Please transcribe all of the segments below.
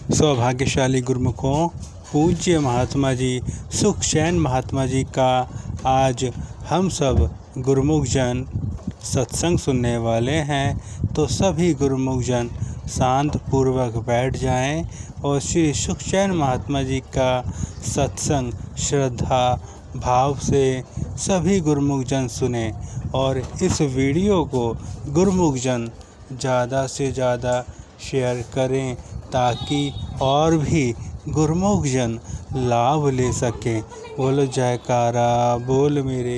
सौभाग्यशाली गुरुमुखों, पूज्य महात्मा जी सुखचैन महात्मा जी का आज हम सब गुरुमुख जन सत्संग सुनने वाले हैं। तो सभी गुरुमुख जन शांत पूर्वक बैठ जाएं और श्री सुखचैन महात्मा जी का सत्संग श्रद्धा भाव से सभी गुरुमुख जन सुने और इस वीडियो को गुरुमुख जन ज़्यादा से ज़्यादा शेयर करें ताकि और भी गुरुमुख जन लाभ ले सकें। बोलो जयकारा बोल मेरे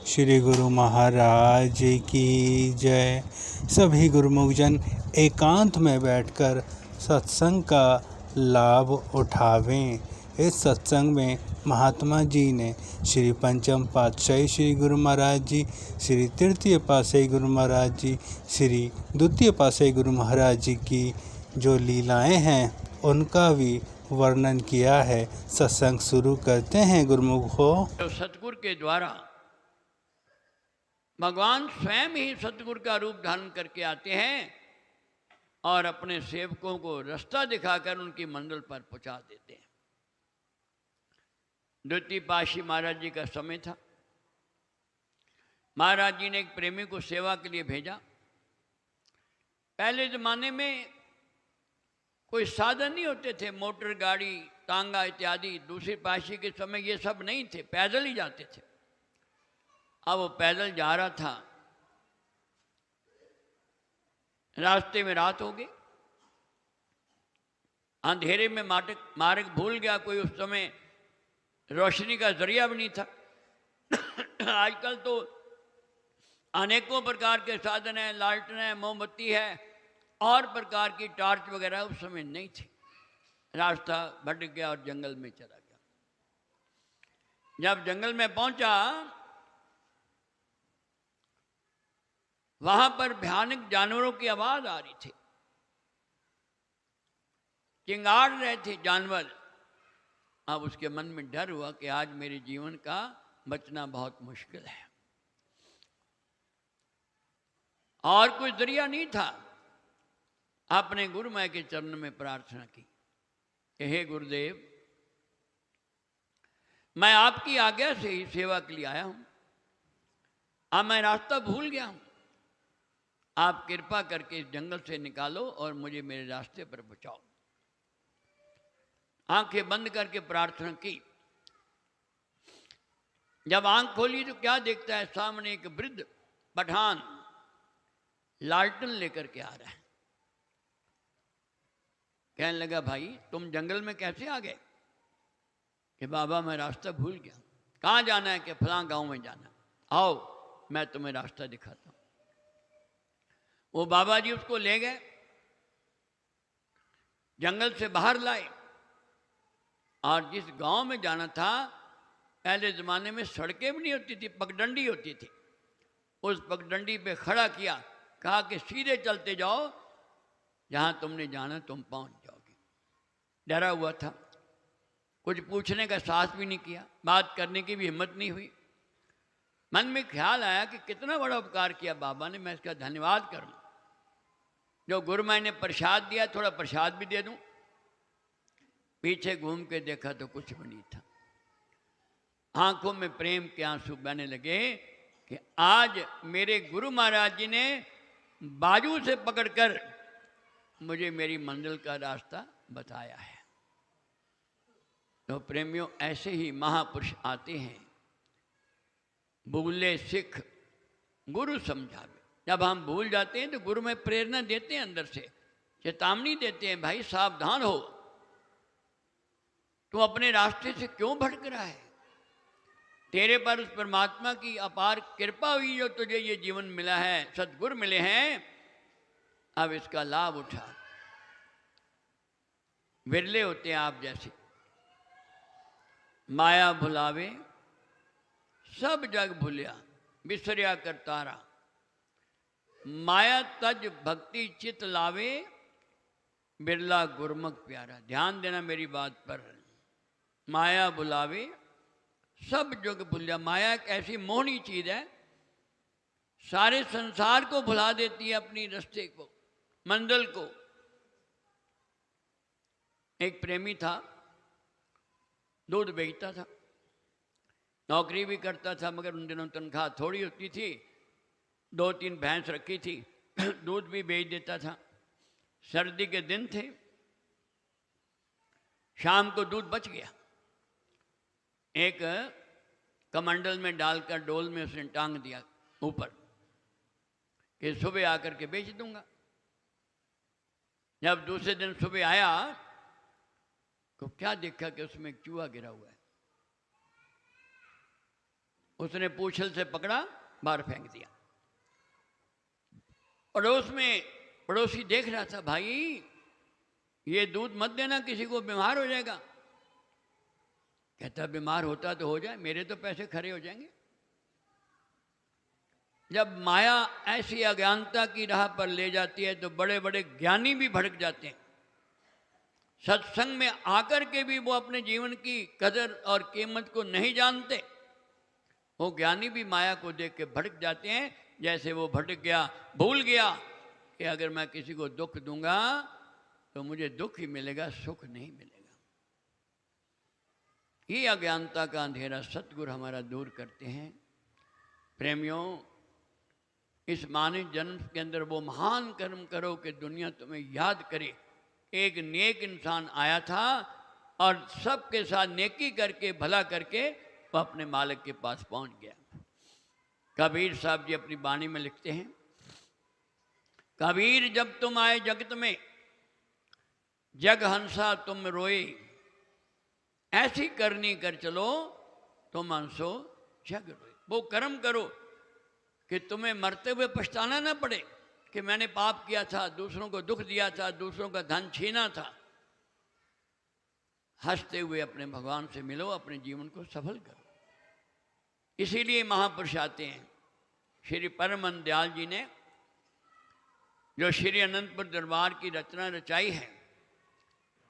श्री गुरु महाराज की जय। सभी गुरुमुख जन एकांत में बैठकर सत्संग का लाभ उठावें। इस सत्संग में महात्मा जी ने श्री पंचम पातशाही श्री गुरु महाराज जी, श्री तृतीय पातशाही गुरु महाराज जी, श्री द्वितीय पातशाही गुरु महाराज जी की जो लीलाएं हैं उनका भी वर्णन किया है। सत्संग शुरू करते हैं गुरुमुख हो। तो सतगुरु के द्वारा भगवान स्वयं ही सतगुरु का रूप धारण करके आते हैं और अपने सेवकों को रास्ता दिखाकर उनकी मंजिल पर पहुंचा देते हैं। द्वितीय पातशाही महाराज जी का समय था। महाराज जी ने एक प्रेमी को सेवा के लिए भेजा। पहले जमाने में कोई साधन नहीं होते थे, मोटर गाड़ी तांगा इत्यादि। दूसरी पातशाही के समय ये सब नहीं थे, पैदल ही जाते थे। अब वो पैदल जा रहा था, रास्ते में रात हो गई, अंधेरे में मार्ग भूल गया। कोई उस समय रोशनी का जरिया भी नहीं था। आजकल तो अनेकों प्रकार के साधन हैं, लालटेन है, मोमबत्ती है और प्रकार की टॉर्च वगैरह उस समय नहीं थी। रास्ता भटक गया और जंगल में चला गया। जब जंगल में पहुंचा, वहां पर भयानक जानवरों की आवाज आ रही थी, चिंगाड़ रहे थे जानवर। अब उसके मन में डर हुआ कि आज मेरे जीवन का बचना बहुत मुश्किल है और कोई जरिया नहीं था। अपने गुरुमय के चरण में प्रार्थना की कि हे गुरुदेव, मैं आपकी आज्ञा से ही सेवा के लिए आया हूं। अब मैं रास्ता भूल गया हूं। आप कृपा करके इस जंगल से निकालो और मुझे मेरे रास्ते पर पहुंचाओ। आंखें बंद करके प्रार्थना की। जब आंख खोली तो क्या देखता है, सामने एक वृद्ध पठान लालटेन लेकर के आ रहा है। कहने लगा, भाई तुम जंगल में कैसे आ गए? कि बाबा मैं रास्ता भूल गया। कहाँ जाना है? कि फलां गांव में जाना। आओ मैं तुम्हें रास्ता दिखाता हूं। वो बाबा जी उसको ले गए, जंगल से बाहर लाए और जिस गांव में जाना था, पहले ज़माने में सड़कें भी नहीं होती थी, पगडंडी होती थी। उस पगडंडी पे खड़ा किया, कहा कि सीधे चलते जाओ, जहां तुमने जाना तुम पहुंच जाओगे। डरा हुआ था, कुछ पूछने का साहस भी नहीं किया, बात करने की भी हिम्मत नहीं हुई। मन में ख्याल आया कि कितना बड़ा उपकार किया बाबा ने, मैं इसका धन्यवाद करूं। जो गुरुमाई ने प्रसाद दिया, थोड़ा प्रसाद भी दे दूं। पीछे घूम के देखा तो कुछ भी नहीं था। आंखों में प्रेम के आंसू बहने लगे कि आज मेरे गुरु महाराज जी ने बाजू से पकड़कर मुझे मेरी मंजिल का रास्ता बताया है। तो प्रेमियों, ऐसे ही महापुरुष आते हैं। भूले सिख गुरु समझावे। जब हम भूल जाते हैं तो गुरु में प्रेरणा देते हैं, अंदर से चेतावनी देते हैं, भाई सावधान हो, तू अपने रास्ते से क्यों भटक रहा है? तेरे पर उस परमात्मा की अपार कृपा हुई जो तुझे ये जीवन मिला है, सद्गुरु मिले हैं, अब इसका लाभ उठा। विरले होते हैं आप जैसे। माया भुलावे सब जग भूलिया, बिसरिया कर तारा। माया तज भक्ति चित लावे, बिरला गुरमुख प्यारा। ध्यान देना मेरी बात पर। माया भुलावे सब जग भूलिया। माया एक ऐसी मोहनी चीज है, सारे संसार को भुला देती है, अपनी रास्ते को, मंजिल को। एक प्रेमी था, दूध बेचता था, नौकरी भी करता था, मगर उन दिनों तनख्वाह थोड़ी होती थी। 2-3 भैंस रखी थी, दूध भी बेच देता था। सर्दी के दिन थे, शाम को दूध बच गया। एक कमंडल में डालकर डोल में उसने टांग दिया ऊपर कि सुबह आकर के बेच दूंगा। जब दूसरे दिन सुबह आया तो क्या देखा कि उसमें एक चूहा गिरा हुआ है। उसने पूछल से पकड़ा, बाहर फेंक दिया। पड़ोस में पड़ोसी देख रहा था, भाई ये दूध मत देना, किसी को बीमार हो जाएगा। कहता बीमार होता तो हो जाए, मेरे तो पैसे खरे हो जाएंगे। जब माया ऐसी अज्ञानता की राह पर ले जाती है तो बड़े बड़े ज्ञानी भी भड़क जाते हैं। सत्संग में आकर के भी वो अपने जीवन की कदर और कीमत को नहीं जानते। वो ज्ञानी भी माया को देख के भड़क जाते हैं, जैसे वो भटक गया, भूल गया कि अगर मैं किसी को दुख दूंगा तो मुझे दुख ही मिलेगा, सुख नहीं मिलेगा। ये अज्ञानता का अंधेरा सतगुरु हमारा दूर करते हैं। प्रेमियों, इस मानव जन्म के अंदर वो महान कर्म करो कि दुनिया तुम्हें याद करे। एक नेक इंसान आया था और सबके साथ नेकी करके भला करके वो अपने मालिक के पास पहुंच गया। कबीर साहब जी अपनी बाणी में लिखते हैं, कबीर जब तुम आए जगत में, जग हंसा तुम रोए, ऐसी करनी कर चलो तुम हंसो जग रोए। वो कर्म करो कि तुम्हें मरते हुए पछताना ना पड़े कि मैंने पाप किया था, दूसरों को दुख दिया था, दूसरों का धन छीना था। हंसते हुए अपने भगवान से मिलो, अपने जीवन को सफल करो। इसीलिए महापुरुष आते हैं। श्री परम दयाल जी ने जो श्री अनंतपुर दरबार की रचना रचाई है,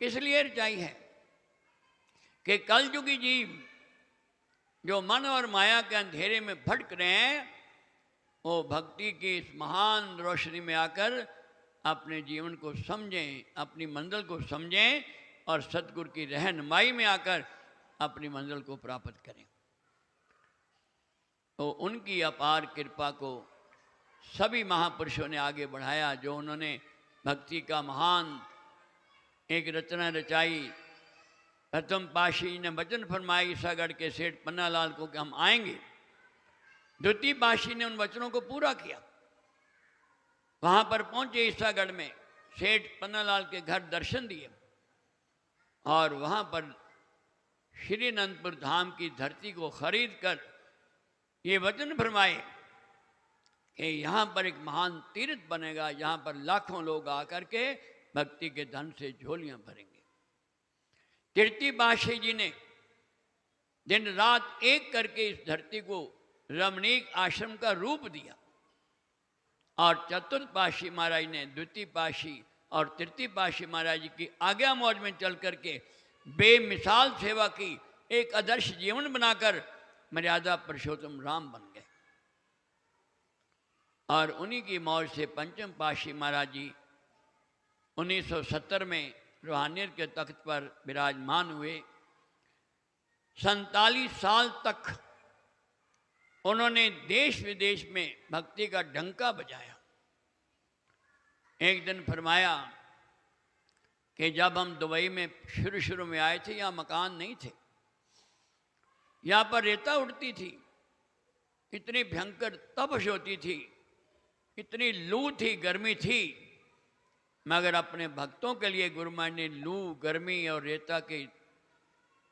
किस लिए रचाई है कि कलयुगी जीव जो मन और माया के अंधेरे में भटक रहे हैं, वो भक्ति की इस महान रोशनी में आकर अपने जीवन को समझें, अपनी मंजिल को समझें और सतगुरु की रहनुमाई में आकर अपनी मंजिल को प्राप्त करें। तो उनकी अपार कृपा को सभी महापुरुषों ने आगे बढ़ाया, जो उन्होंने भक्ति का महान एक रचना रचाई। प्रथम पातशाही ने वचन फरमाया ईसागढ़ के सेठ पन्नालाल को कि हम आएंगे। द्वितीय पातशाही ने उन वचनों को पूरा किया। वहां पर पहुंचे ईसागढ़ में, सेठ पन्नालाल के घर दर्शन दिए और वहां पर श्री अनंतपुर धाम की धरती को खरीद कर ये वचन फरमाए कि यहाँ पर एक महान तीर्थ बनेगा, जहाँ पर लाखों लोग आकर के भक्ति के धन से झोलियां भरेंगे। तृतीय पातशाही जी ने दिन रात एक करके इस धरती को रमणीक आश्रम का रूप दिया और चतुर्थ पातशाही महाराज ने द्वितीय पातशाही और तृतीय पातशाही महाराज जी की आज्ञा मौज में चल करके बेमिसाल सेवा की, एक आदर्श जीवन बनाकर मर्यादा पुरुषोत्तम राम बन गए। और उन्हीं की मौज से पंचम पातशाही महाराज जी 1970 में रूहानियत के तख्त पर विराजमान हुए। 47 साल तक उन्होंने देश विदेश में भक्ति का डंका बजाया। एक दिन फरमाया कि जब हम दुबई में शुरू में आए थे, यहाँ मकान नहीं थे, यहाँ पर रेता उड़ती थी, इतनी भयंकर तपश होती थी, इतनी लू थी, गर्मी थी, मगर अपने भक्तों के लिए गुरु महाराज ने लू, गर्मी और रेता के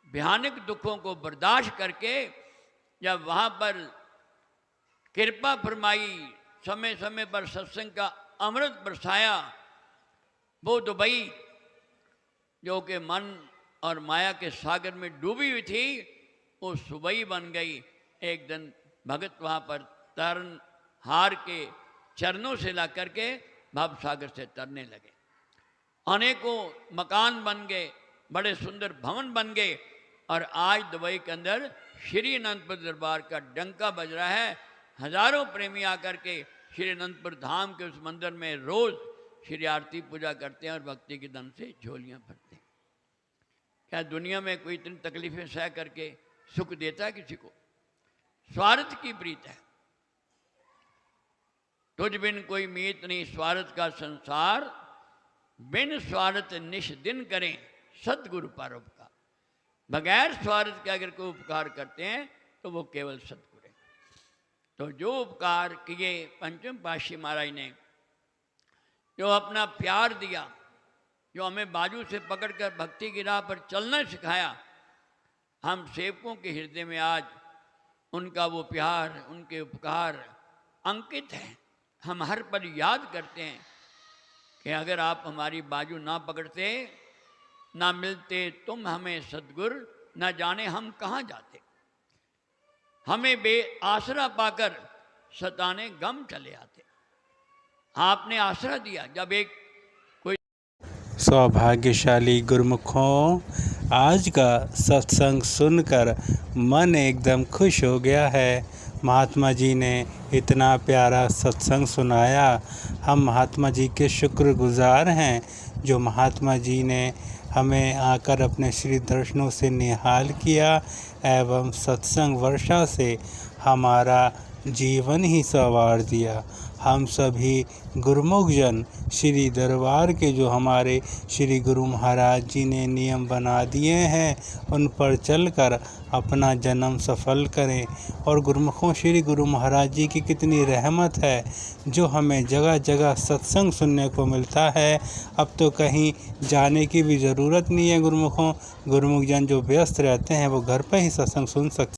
भयानक दुखों को बर्दाश्त करके जब वहाँ पर कृपा फरमाई, समय समय पर सत्संग का अमृत बरसाया, वो दुबई जो कि मन और माया के सागर में डूबी हुई थी, वो सुबई बन गई। एक दिन भगत वहाँ पर तरन हार के चरणों से ला करके भव सागर से तरने लगे। अनेकों मकान बन गए, बड़े सुंदर भवन बन गए और आज दुबई के अंदर श्री अनंतपुर दरबार का डंका बज रहा है। हजारों प्रेमी आकर के श्री अनंतपुर धाम के उस मंदिर में रोज श्री आरती पूजा करते हैं और भक्ति के धन से झोलियां भरते हैं। क्या दुनिया में कोई इतनी तकलीफें सह करके सुख देता है किसी को? स्वार्थ की प्रीत है। तुझ बिन कोई मीत नहीं स्वार्थ का संसार, बिन स्वार्थ निश दिन करें सतगुरु परोपकार। बगैर स्वार्थ के अगर कोई उपकार करते हैं तो वो केवल सतगुरु है। तो जो उपकार किए पंचम पातशाही महाराज ने, जो अपना प्यार दिया, जो हमें बाजू से पकड़कर भक्ति की राह पर चलना सिखाया, हम सेवकों के हृदय में आज उनका वो प्यार, उनके उपकार अंकित है। हम हर पल याद करते हैं कि अगर आप हमारी बाजू ना पकड़ते, ना मिलते तुम हमें सद्गुर, न जाने हम कहाँ जाते। हमें बेआसरा पाकर सताने गम चले आते। आपने आसरा दिया। जब एक सौभाग्यशाली गुरुमुखों, आज का सत्संग सुनकर मन एकदम खुश हो गया है। महात्मा जी ने इतना प्यारा सत्संग सुनाया। हम महात्मा जी के शुक्रगुजार हैं, जो महात्मा जी ने हमें आकर अपने श्री दर्शनों से निहाल किया एवं सत्संग वर्षा से हमारा जीवन ही संवार दिया। हम सभी गुरुमुख जन श्री दरबार के जो हमारे श्री गुरु महाराज जी ने नियम बना दिए हैं, उन पर चलकर अपना जन्म सफल करें। और गुरुमुखों, श्री गुरु महाराज जी की कितनी रहमत है, जो हमें जगह जगह सत्संग सुनने को मिलता है। अब तो कहीं जाने की भी ज़रूरत नहीं है गुरुमुखों। गुरुमुख जन जो व्यस्त रहते हैं वो घर पर ही सत्संग सुन सकते हैं।